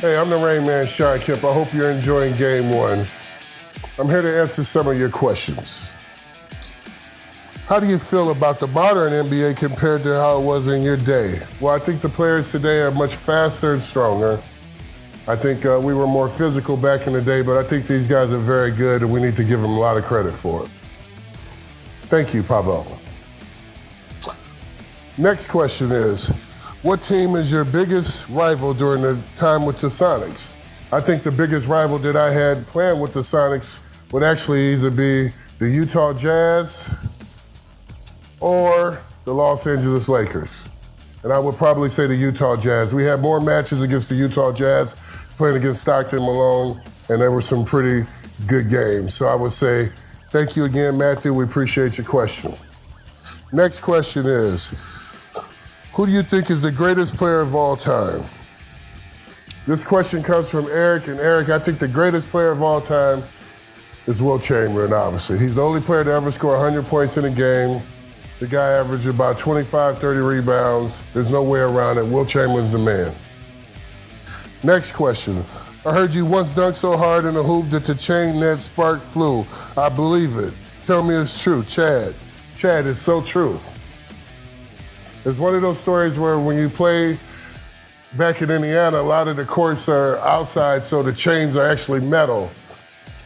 Hey, I'm the Rain Man, Shawn Kemp. I hope you're enjoying Game 1. I'm here to answer some of your questions. How do you feel about the modern NBA compared to how it was in your day? Well, I think the players today are much faster and stronger. I think we were more physical back in the day, but I think these guys are very good and we need to give them a lot of credit for it. Thank you, Pavel. Next question is, what team is your biggest rival during the time with the Sonics? I think the biggest rival that I had playing with the Sonics would actually either be the Utah Jazz or the Los Angeles Lakers. And I would probably say the Utah Jazz. We had more matches against the Utah Jazz, playing against Stockton Malone, and there were some pretty good games. So I would say, thank you again, Matthew. We appreciate your question. Next question is, who do you think is the greatest player of all time? This question comes from Eric, and Eric, I think the greatest player of all time is Wilt Chamberlain, obviously. He's the only player to ever score 100 points in a game. The guy averaged about 25, 30 rebounds. There's no way around it. Wilt Chamberlain's the man. Next question. I heard you once dunked so hard in the hoop that the chain net spark flew. I believe it. Tell me it's true. Chad. Chad, it's so true. It's one of those stories where when you play back in Indiana, a lot of the courts are outside, so the chains are actually metal.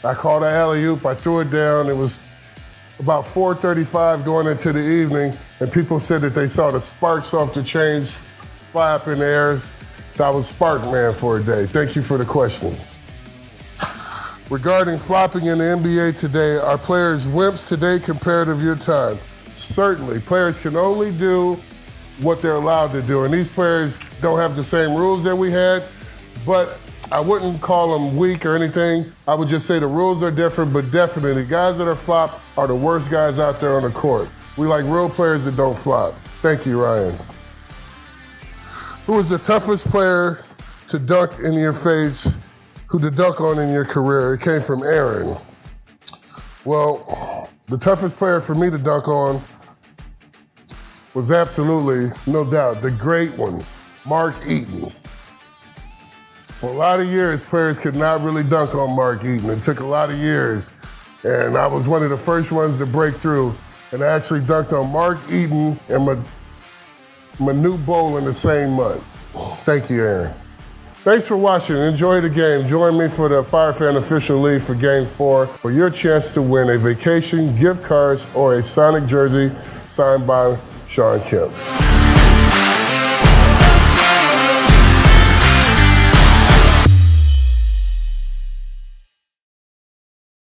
I caught an alley-oop, I threw it down. It was about 4:35 going into the evening, and people said that they saw the sparks off the chains fly up in the air. So I was Spark Man for a day. Thank you for the question. Regarding flopping in the NBA today, are players wimps today compared to your time? Certainly, players can only do what they're allowed to do. And these players don't have the same rules that we had, but I wouldn't call them weak or anything. I would just say the rules are different, but definitely guys that are flop are the worst guys out there on the court. We like real players that don't flop. Thank you, Ryan. Who was the toughest player to dunk in your face, who to dunk on in your career? It came from Aaron. Well, the toughest player for me to dunk on was absolutely, no doubt, the great one, Mark Eaton. For a lot of years, players could not really dunk on Mark Eaton. It took a lot of years, and I was one of the first ones to break through, and I actually dunked on Mark Eaton and Manu Bowl in the same month. Thank you, Aaron. Thanks for watching. Enjoy the game. Join me for the FireFan official league for Game 4 for your chance to win a vacation, gift cards, or a Sonic jersey signed by Shawn Kemp.